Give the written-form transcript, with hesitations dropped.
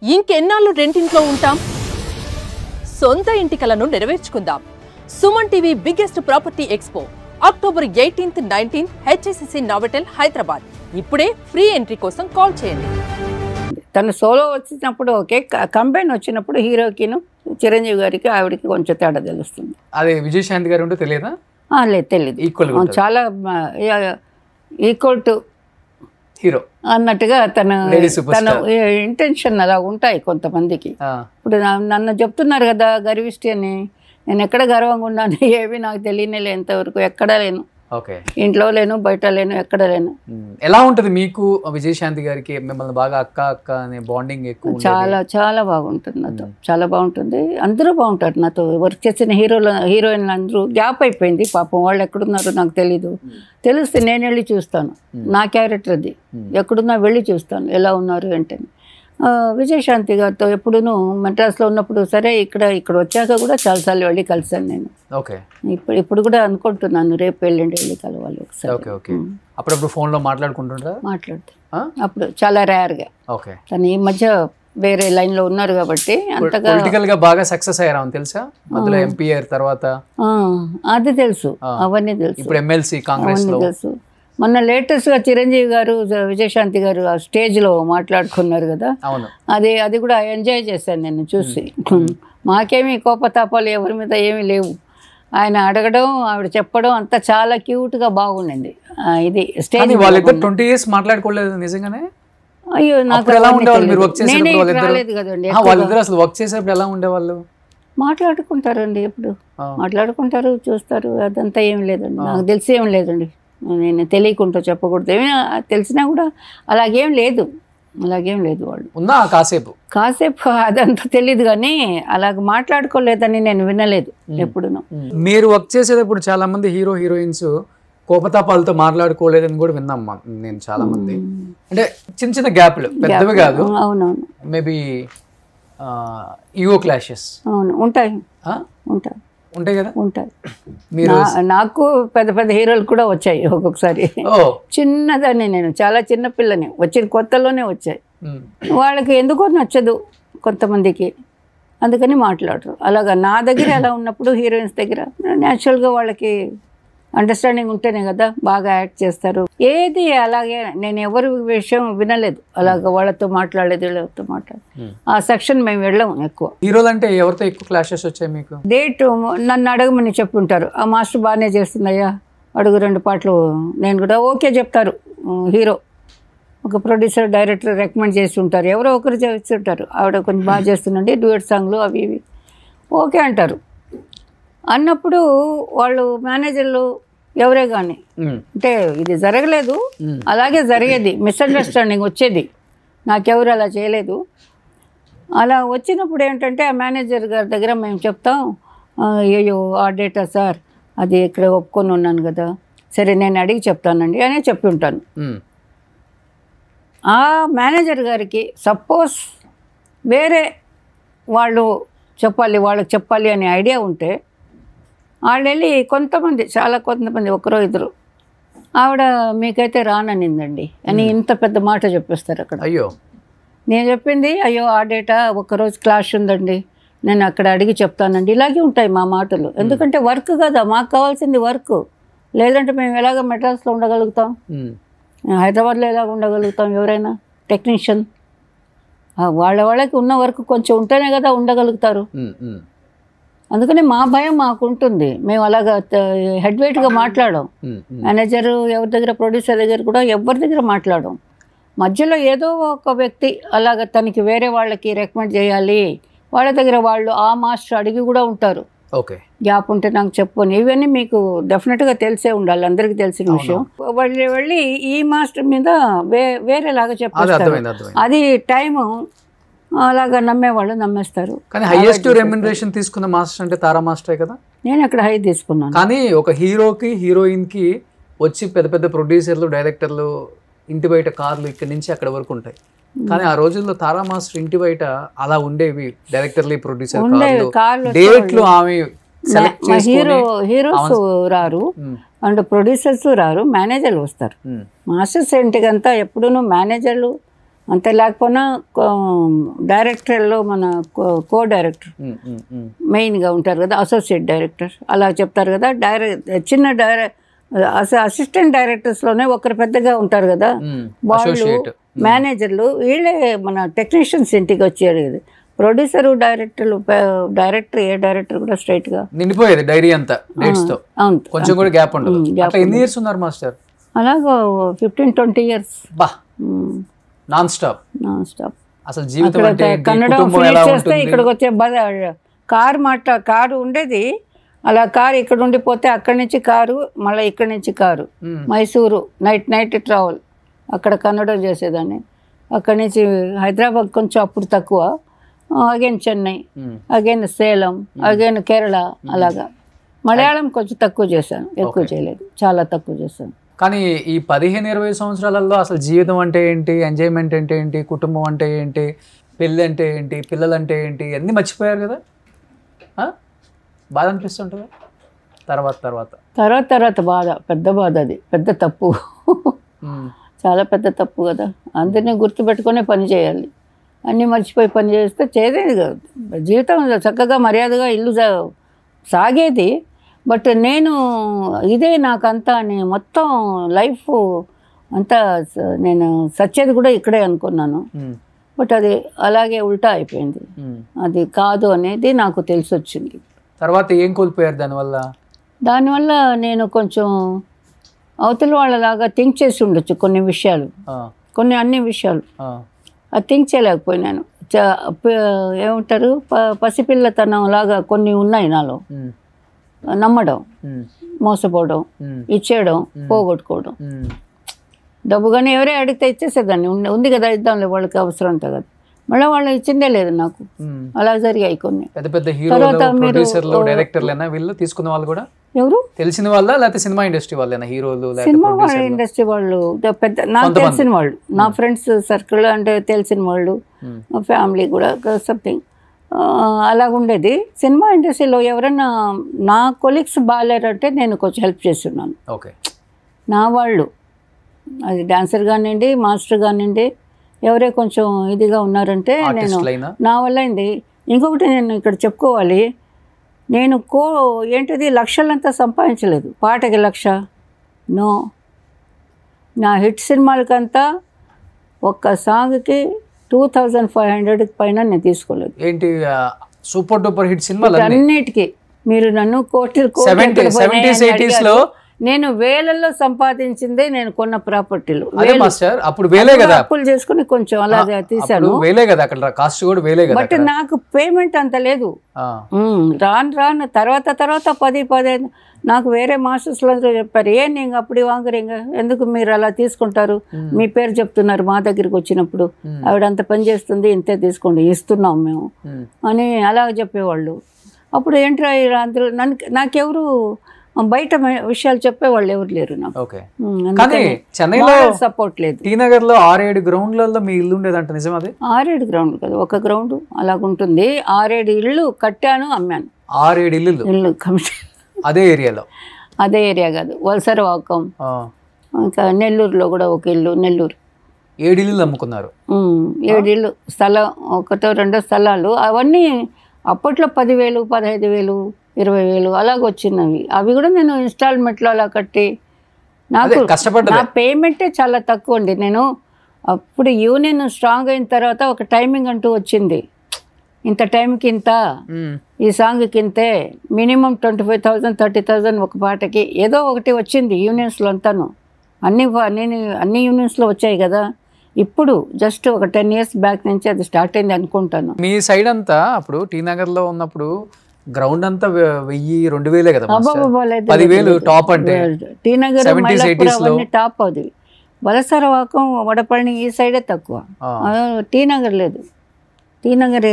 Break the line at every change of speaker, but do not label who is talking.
ఇంకెన్నాళ్ళు రెంటింట్లో ఉంటాం? సొంత ఇంటి కలను నెరవేర్చుకుందాం. Suman TV biggest property expo October 18, 19 HSCC Novotel Hyderabad. ఇప్పుడే ఫ్రీ ఎంట్రీ కోసం కాల్ చేయండి.
తను సోలో వచ్చినప్పుడు ఓకే, కంబైన్ వచ్చినప్పుడు హీరోకిను చిరంజీవి గారికి ఆవిడకి కొంచెం తేడా తెలుస్తుంది.
అదే విజయశాంతి గారు ఉంటే తెలియదా?
లేదు, తెలియదు.
ఈక్వల్
చాలా ఈక్వల్ టు
హీరో
అన్నట్టుగా తన ఇంటెన్షన్ అలా ఉంటాయి కొంతమందికి. ఇప్పుడు నన్ను చెప్తున్నారు కదా గర్విష్టి అని, నేను ఎక్కడ గర్వంగా ఉన్నాను ఏవి నాకు తెలియనే ఎంతవరకు ఎక్కడా లేను. ఇంట్లో లేను, బయట లేను, ఎక్కడ లేను.
ఎలా ఉంటది మీకు విజయశాంతి గారికి? మిమ్మల్ని బాగా అక్క అక్క అనే బాండింగ్ ఎక్కువ?
చాలా చాలా బాగుంటుంది నాతో, చాలా బాగుంటుంది. అందరూ బాగుంటారు నాతో. వర్క్ చేసిన హీరోయిన్లు అందరూ గ్యాప్ అయిపోయింది పాపం. వాళ్ళు ఎక్కడున్నారో నాకు తెలీదు. తెలిస్తే నేను వెళ్ళి చూస్తాను. నా క్యారెక్టర్ అది. ఎక్కడున్నా వెళ్ళి చూస్తాను ఎలా ఉన్నారు ఏంటని. విజయశాంతి గారితో ఎప్పుడును మెడ్రాస్లో ఉన్నప్పుడు సరే, ఇక్కడ వచ్చాక కూడా చాలాసార్లు వెళ్ళి కలిసాను నేను. ఇప్పుడు కూడా అనుకుంటున్నాను రేపు వెళ్ళండి వెళ్ళి కలవాలి ఒకసారి.
అప్పుడప్పుడు ఫోన్లో మాట్లాడుకుంటుంటా?
మాట్లాడతాను అప్పుడు, చాలా రేర్గా. కానీ ఈ మధ్య వేరే లైన్లో ఉన్నారు కాబట్టి అంతగా.
పొలిటికల్ గా బాగా సక్సెస్ అయ్యారా తెలుసా? మధ్యలో ఎంపీ తర్వాత
అది తెలుసు, అవన్నీ తెలుసు.
ఇప్పుడు ఎమ్మెల్సీ కాంగ్రెస్ లో
తెలుసు. మొన్న లేటెస్ట్గా చిరంజీవి గారు విజయశాంతి గారు ఆ స్టేజ్లో మాట్లాడుకున్నారు కదా, అది కూడా ఎంజాయ్ చేశాను నేను చూసి. మాకేమీ కోపతాపాలు ఎవరి మీద ఏమీ లేవు. ఆయన అడగడం, ఆవిడ చెప్పడం అంతా చాలా క్యూట్గా బాగుండింది. ఇది స్టేజ్.
వాళ్ళిద్దరు 20 years మాట్లాడుకోలేదు నిజంగానే?
అయ్యో, నాకు రాలేదు కదండి.
వాళ్ళిద్దరు అసలు వర్క్ చేసేప్పుడు ఎలా ఉండేవాళ్ళు?
మాట్లాడుకుంటారండి, ఎప్పుడు మాట్లాడుకుంటారు, చూస్తారు. అదంతా ఏం లేదండి, నాకు తెలిసి ఏం లేదండి. నేను తెలియకుండా చెప్పకూడదు, ఏమైనా తెలిసినా కూడా అలాగేం లేదు వాళ్ళు.
ఉందా కాసేపు
అదంతా తెలియదు, కానీ అలాగ మాట్లాడుకోలేదని నేను వినలేదు ఎప్పుడును.
మీరు వర్క్ చేసేటప్పుడు చాలా మంది హీరోయిన్స్ కోపతాపాలతో మాట్లాడుకోలేదని కూడా విన్నామ్మా నేను. చాలా మంది అంటే చిన్న చిన్న గ్యాప్లు, పెద్దవి కాదు.
అవునవును,
మేబీ ఈగో క్లాషెస్
ఉంటాయి
కదా.
ఉంటాయి. నాకు పెద్ద పెద్ద హీరోలు కూడా వచ్చాయి ఒక్కొక్కసారి. చిన్నదాన్ని, నేను చాలా చిన్న పిల్లని, వచ్చిన కొత్తలోనే వచ్చాయి. వాళ్ళకి ఎందుకో నచ్చదు కొంతమందికి, అందుకని మాట్లాడరు. అలాగా నా దగ్గర ఎలా ఉన్నప్పుడు హీరోయిన్స్ దగ్గర న్యాచురల్గా వాళ్ళకి అండర్స్టాండింగ్ ఉంటేనే కదా బాగా యాక్ట్ చేస్తారు. ఏది అలాగే నేను ఎవరి విషయం వినలేదు, అలాగ వాళ్ళతో మాట్లాడలేదు, వీళ్ళతో మాట్లాడలేదు. ఆ సెక్షన్ మేము వెళ్ళాము ఎక్కువ.
హీరోలు అంటే ఎవరితో ఎక్కువ క్లాషెస్ వచ్చాయి మీకు?
డేట్ నన్ను అడగమని చెప్పుంటారు. ఆ మాస్టర్ బాగానే చేస్తుందయ్యా, అడుగు 2 పాటలు, నేను కూడా ఓకే చెప్తారు. హీరో ఒక ప్రొడ్యూసర్, డైరెక్టర్ రికమెండ్ చేసి ఉంటారు, ఎవరో ఒకరు చేస్తుంటారు. ఆవిడ కొంచెం బాగా చేస్తుందండి, డ్యూయట్ సాంగ్లు అవి ఇవి, ఓకే అంటారు. అన్నప్పుడు వాళ్ళు మేనేజర్లు ఎవరే కానీ, అంటే ఇది జరగలేదు, అలాగే జరిగేది, మిస్అండర్స్టాండింగ్ వచ్చేది, నాకెవరు అలా చేయలేదు. అలా వచ్చినప్పుడు ఏంటంటే ఆ మేనేజర్ గారి దగ్గర మేము చెప్తాం, అయ్యో ఆ డేటా సార్, అది ఇక్కడ ఒప్పుకొని ఉన్నాను కదా, సరే నేను అడిగి చెప్తానండి అనే చెప్పి ఉంటాను. ఆ మేనేజర్ గారికి సపోజ్ వేరే వాళ్ళకి చెప్పాలి అనే ఐడియా ఉంటే వాళ్ళు వెళ్ళి కొంతమంది ఒకరో ఇద్దరు, ఆవిడ మీకైతే రాననిందండి అని ఇంత పెద్ద మాట చెప్పేస్తారు అక్కడ.
అయ్యో,
నేను చెప్పింది అయ్యో ఆ డేటా ఒక్కరోజు క్లాష్ ఉందండి, నేను అక్కడ అడిగి చెప్తానండి. ఇలాగే ఉంటాయి మా మాటలు. ఎందుకంటే వర్క్ కదా, మాకు కావాల్సింది వర్క్. లేదంటే మేము ఎలాగ మెడ్రాస్లో ఉండగలుగుతాం, హైదరాబాద్లో ఎలాగ ఉండగలుగుతాం? ఎవరైనా టెక్నీషియన్ వాళ్ళకి ఉన్న వర్క్ కొంచెం ఉంటేనే కదా ఉండగలుగుతారు. అందుకని మా భయం మాకుంటుంది. మేము అలాగా హెడ్ వెయిట్గా మాట్లాడాం. మేనేజరు ఎవరి దగ్గర, ప్రొడ్యూసర్ దగ్గర కూడా ఎవరి దగ్గర మాట్లాడాం. మధ్యలో ఏదో ఒక వ్యక్తి అలాగ తనకి వేరే వాళ్ళకి రికమెండ్ చేయాలి, వాళ్ళ దగ్గర వాళ్ళు ఆ మాస్టర్ అడిగి కూడా ఉంటారు. గ్యాప్ ఉంటే నాకు చెప్పని, ఇవన్నీ మీకు డెఫినెట్గా తెలిసే ఉండాలి, అందరికీ తెలిసిన విషయం. వాళ్ళు వెళ్ళి ఈ మాస్టర్ మీద వేరేలాగా చెప్పేస్తారు. అది టైము అలాగా నమ్మేవాళ్ళు నమ్మేస్తారు.
కానీ హైయెస్ట్ రెమ్యునరేషన్ తీసుకున్న మాస్టర్ అంటే తారా మాస్టరే కదా.
నేను అక్కడ హై తీసుకున్నాను.
కానీ ఒక హీరోకి హీరోయిన్కి వచ్చి పెద్ద పెద్ద ప్రొడ్యూసర్లు, డైరెక్టర్లు ఇంటి బయట కార్లు ఇక్కడి నుంచి అక్కడ వరకు ఉంటాయి. కానీ ఆ రోజుల్లో తారా మాస్టర్ ఇంటి బయట అలా ఉండేవి, డైరెక్టర్లు, ప్రొడ్యూసర్ కార్లు, డేట్లు ఆమె
హీరోస్ రారు అండ్ ప్రొడ్యూసర్స్ రారు, మేనేజర్లు వస్తారు. మాస్టర్స్ ఇంటికంతా ఎప్పుడూ మేనేజర్లు అంతే లేకపోయినా డైరెక్టర్లో మన కో డైరెక్టర్ మెయిన్గా ఉంటారు కదా, అసోసియేట్ డైరెక్టర్ అలా చెప్తారు కదా. చిన్న అసిస్టెంట్ డైరెక్టర్స్లోనే ఒకరు పెద్దగా ఉంటారు కదా, వాళ్ళు మేనేజర్లు, వీళ్ళే మన టెక్నీషియన్స్ ఇంటికి వచ్చేది. ప్రొడ్యూసరు డైరెక్టర్ ఏ డైరెక్టర్ కూడా స్ట్రైట్గా
నిండిపోయేది డైరీ అంతా డేట్స్ తో. అవును, కొంచెం కూడా గ్యాప్ ఉండదు. అట్లా ఎన్ని ఇయర్స్ ఉన్నారు మాస్టర్?
అలాగా 15-20 years
బా, నాన్ స్టాప్. అసలు జీవితం అంటే
కన్నడ చేస్తే ఇక్కడికి వచ్చే కారు ఉండేది. అలా కారు ఇక్కడ ఉండిపోతే అక్కడి నుంచి కారు, మళ్ళీ ఇక్కడి నుంచి కారు మైసూరు నైట్ ట్రావెల్, అక్కడ కన్నడ చేసేదాన్ని. అక్కడి నుంచి హైదరాబాద్ కొంచెం అప్పుడు తక్కువ, again Chennai, again Salem, again Kerala, అలాగా. మలయాళం కొంచెం తక్కువ చేశాను, ఎక్కువ చేయలేదు, చాలా తక్కువ చేశాను.
కానీ ఈ 15-20 సంవత్సరాలలో అసలు జీవితం అంటే ఏంటి, ఎంజాయ్మెంట్ అంటే ఏంటి, కుటుంబం అంటే ఏంటి, పెళ్ళి అంటే ఏంటి, పిల్లలు అంటే ఏంటి, అన్నీ మర్చిపోయారు కదా. బాధ అనిపిస్తుంటుందా తర్వాత
బాధ, పెద్ద బాధ, అది పెద్ద తప్పు, చాలా పెద్ద తప్పు కదా. అందరినీ గుర్తుపెట్టుకునే పని చేయాలి, అన్నీ మర్చిపోయి పని చేస్తే చేదేది కాదు. జీవితం చక్కగా మర్యాదగా ఇల్లు సాగేది. బట్ నేను ఇదే నాకంతా అని మొత్తం లైఫ్ అంతా నేను సచ్చేది కూడా ఇక్కడే అనుకున్నాను. బట్ అది అలాగే ఉల్టా అయిపోయింది. అది కాదు అనేది నాకు తెలిసి వచ్చింది.
తర్వాత ఏం కోల్పోయారు దానివల్ల?
నేను కొంచెం అవతల వాళ్ళలాగా థింక్ చేసి ఉండొచ్చు కొన్ని విషయాలు, అన్ని విషయాలు అది థింక్ చేయలేకపోయినాను. ఏమంటారు, పసిపిల్లతనం లాగా కొన్ని ఉన్నాయి నాలో. నమ్మడం, మోసపోవడం, ఇచ్చేయడం, పోగొట్టుకోవడం. డబ్బు కానీ ఎవరే అడిగితే ఇచ్చేసేదాన్ని, ఉంది కదా ఇద్దాంలే, వాళ్ళకి అవసరం ఉంటుంది కదా. మళ్ళీ వాళ్ళు ఇచ్చిందే లేదు నాకు. అలా జరిగాయి కొన్ని.
తర్వాత వీళ్ళు తీసుకున్న వాళ్ళు కూడా
ఎవరు
తెలిసిన వాళ్ళ, లేకపోతే సినిమా ఇండస్ట్రీ వాళ్ళేనా? హీరోలు,
సినిమా ఇండస్ట్రీ వాళ్ళు, పెద్ద నాకు తెలిసిన వాళ్ళు, నా ఫ్రెండ్స్ సర్కిల్ అంటే తెలిసిన వాళ్ళు, మా ఫ్యామిలీ కూడా సంథింగ్ అలాగుండేది. సినిమా ఇండస్ట్రీలో ఎవరైనా నా కొలీగ్స్ బాగాలేరంటే నేను కొంచెం హెల్ప్ చేస్తున్నాను. నా వాళ్ళు, అది డాన్సర్ కానివ్వండి, మాస్టర్ కానివ్వండి, ఎవరే కొంచెం ఇదిగా ఉన్నారంటే నేను నా వల్ల అయింది. ఇంకొకటి నేను ఇక్కడ చెప్పుకోవాలి, నేను ఏంటిది లక్షలంతా సంపాదించలేదు. పాటకి 1,00,000 నో. నా హిట్ సినిమాలకంతా ఒక్క సాంగ్కి 2,500 పైన నేను తీసుకోలేదు.
ఏంటి సూపర్ డూపర్ హిట్ సినిమా
అన్నిటికీ మీరు నన్ను నేను వేలల్లో సంపాదించిందే, నేను కొన్న ప్రాపర్టీలు అప్పులు చేసుకుని కొంచెం అలా తీసాను. బట్ నాకు పేమెంట్ అంత లేదు. రాను తర్వాత 10-15 నాకు వేరే మాస్టర్స్లో చెప్పారు, నేను అప్పుడు వాంగరింగ ఎందుకు మీరు అలా తీసుకుంటారు, మీ పేరు చెప్తున్నారు మా దగ్గరికి వచ్చినప్పుడు, ఆవిడ అంత పని చేస్తుంది, ఇంతే తీసుకోండి, ఇస్తున్నాం మేము అని అలా చెప్పేవాళ్ళు. అప్పుడు ఏంట్రా అందరూ నాకెవరు బయట విషయాలు చెప్పేవాళ్ళు ఎవరు లేరు నాకు.
చెన్నైలో
సపోర్ట్ లేదు.
టీ నగర్ లో 6-7 గ్రౌండ్లలో మీ ఇల్లు ఉండేదంట, నిజం? అది
6-7 గ్రౌండ్ కదా, ఒక గ్రౌండ్ అలాగుంటుంది. 6-7 ఇళ్ళు కట్టాను, అమ్మాను.
6-7 ఇల్లు
కమిటీ
అదే ఏరియాలో?
అదే ఏరియా కాదు, వలసరవాకం, ఇంకా నెల్లూరులో కూడా ఒక ఇల్లు. నెల్లూరు
7 ఇల్లు అమ్ముకున్నారు.
7 ఇళ్ళు, స్థలం 1-2 స్థలాలు. అవన్నీ అప్పట్లో 10,000, 15,000, 20,000 అలాగొచ్చినవి. అవి కూడా నేను ఇన్స్టాల్మెంట్లో అలా కట్టి, నాకు నా పేమెంటే చాలా తక్కువ అండి. నేను అప్పుడు యూనియన్ స్ట్రాంగ్ అయిన తర్వాత ఒక టైమింగ్ అంటూ వచ్చింది, ఇంత టైంకి ఇంత, ఈ సాంగ్కి ఇంతే, మినిమం 25,000, 30,000 ఒక పాటకి, ఏదో ఒకటి వచ్చింది యూనియన్స్లో అంతాను. అన్ని యూనియన్స్లో వచ్చాయి కదా. ఇప్పుడు జస్ట్ ఒక 10 years బ్యాక్ నుంచి అది స్టార్ట్ అయింది అనుకుంటాను.
మీ సైడ్ అంతా అప్పుడు టీ నగర్లో ఉన్నప్పుడు గ్రౌండ్ అంతా 1,000-2,000 కదా, 10,000 టాప్. అంటే
టీ నగర్ టాప్. అది వలసరవాకం, వడపళని ఈ సైడే తక్కువ. టీ నగర్ లేదు. టీ నగర్